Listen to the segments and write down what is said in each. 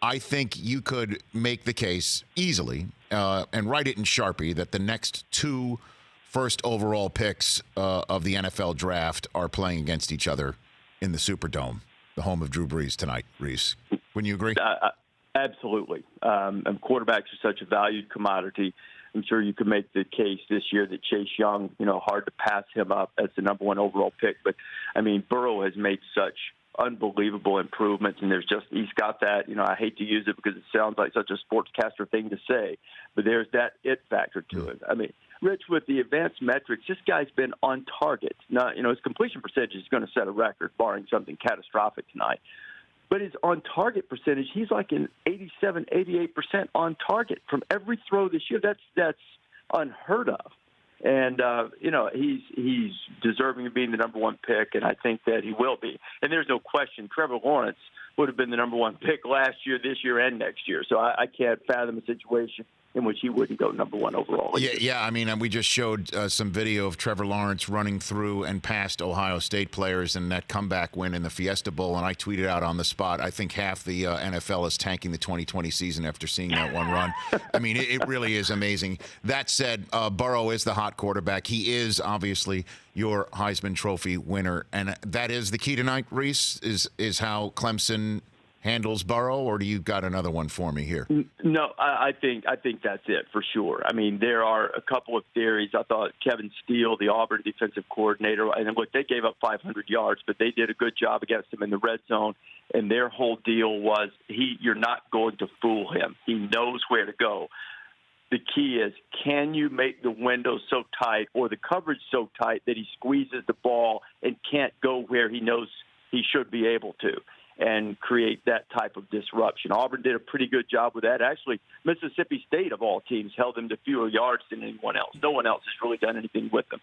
I think you could make the case easily and write it in Sharpie that the next two first overall picks of the NFL draft are playing against each other in the Superdome, the home of Drew Brees tonight, Rece. Wouldn't you agree? Absolutely. And quarterbacks are such a valued commodity. I'm sure you could make the case this year that Chase Young, hard to pass him up as the number one overall pick. But, Burrow has made such unbelievable improvements, and he's got that, I hate to use it because it sounds like such a sportscaster thing to say, but there's that it factor to it. Rich, with the advanced metrics, this guy's been on target. Now, his completion percentage is going to set a record, barring something catastrophic tonight. But his on-target percentage, he's like an 87, 88% on target from every throw this year. That's unheard of. And, he's deserving of being the number one pick, and I think that he will be. And there's no question Trevor Lawrence would have been the number one pick last year, this year, and next year. So I can't fathom a situation in which he wouldn't go number one overall. Yeah. We just showed some video of Trevor Lawrence running through and past Ohio State players and that comeback win in the Fiesta Bowl, and I tweeted out on the spot, I think half the NFL is tanking the 2020 season after seeing that one run. It really is amazing. That said, Burrow is the hot quarterback. He is obviously your Heisman Trophy winner, and that is the key tonight, Rece, is how Clemson handles Burrow, or do you got another one for me here? No, I think that's it for sure. There are a couple of theories. I thought Kevin Steele, the Auburn defensive coordinator, and look, they gave up 500 yards, but they did a good job against him in the red zone, and their whole deal was you're not going to fool him. He knows where to go. The key is, can you make the window so tight or the coverage so tight that he squeezes the ball and can't go where he knows he should be able to, and create that type of disruption? Auburn did a pretty good job with that. Actually, Mississippi State, of all teams, held them to fewer yards than anyone else. No one else has really done anything with them.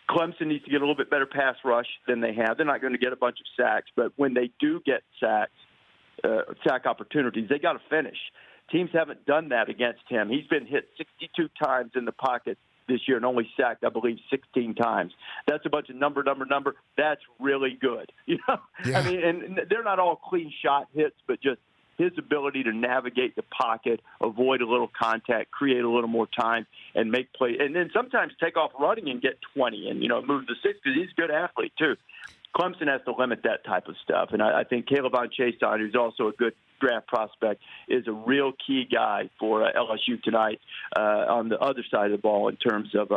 Clemson needs to get a little bit better pass rush than they have. They're not going to get a bunch of sacks, but when they do get sack opportunities, they got to finish. Teams haven't done that against him. He's been hit 62 times in the pocket this year and only sacked, I believe, 16 times. That's a bunch of number. That's really good. Yeah. And they're not all clean shot hits, but just his ability to navigate the pocket, avoid a little contact, create a little more time, and make plays. And then sometimes take off running and get 20 and, move the six, because he's a good athlete, too. Clemson has to limit that type of stuff. And I think Caleb Chaston, who's also a good draft prospect, is a real key guy for LSU tonight on the other side of the ball in terms of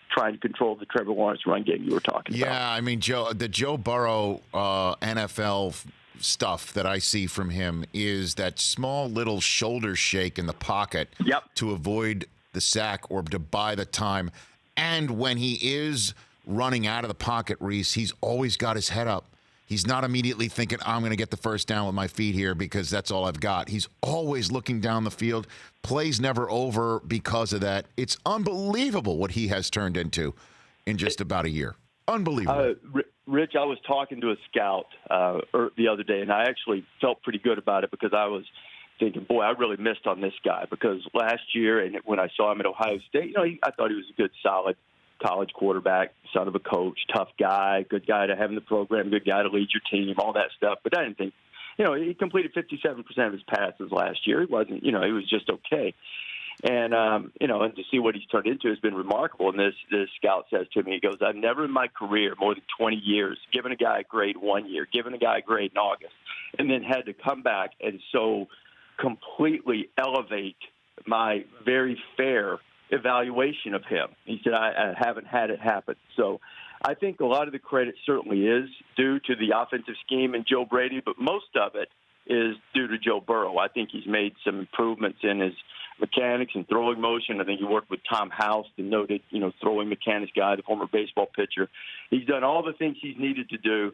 trying to control the Trevor Lawrence run game you were talking about. Yeah, the Joe Burrow NFL stuff that I see from him is that small little shoulder shake in the pocket to avoid the sack or to buy the time. And when he is running out of the pocket, Rece, he's always got his head up. He's not immediately thinking, I'm going to get the first down with my feet here because that's all I've got. He's always looking down the field. Play's never over because of that. It's unbelievable what he has turned into in just about a year. Unbelievable. Rich, I was talking to a scout the other day, and I actually felt pretty good about it because I was thinking, boy, I really missed on this guy because last year and when I saw him at Ohio State, I thought he was a good, solid college quarterback, son of a coach, tough guy, good guy to have in the program, good guy to lead your team, all that stuff. But I didn't think, he completed 57% of his passes last year. He wasn't, he was just okay. And, and to see what he's turned into has been remarkable. And this scout says to me, he goes, I've never in my career, more than 20 years, given a guy a grade 1 year, given a guy a grade in August, and then had to come back and so completely elevate my very fair evaluation of him. He said, I haven't had it happen. So I think a lot of the credit certainly is due to the offensive scheme and Joe Brady, but most of it is due to Joe Burrow. I think he's made some improvements in his mechanics and throwing motion. I think he worked with Tom House, the noted, throwing mechanics guy, the former baseball pitcher. He's done all the things he's needed to do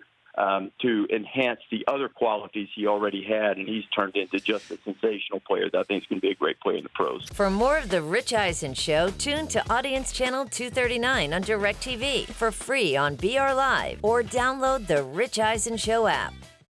to enhance the other qualities he already had, and he's turned into just a sensational player that I think is going to be a great player in the pros. For more of The Rich Eisen Show, tune to Audience Channel 239 on DirecTV for free on BR Live or download the Rich Eisen Show app.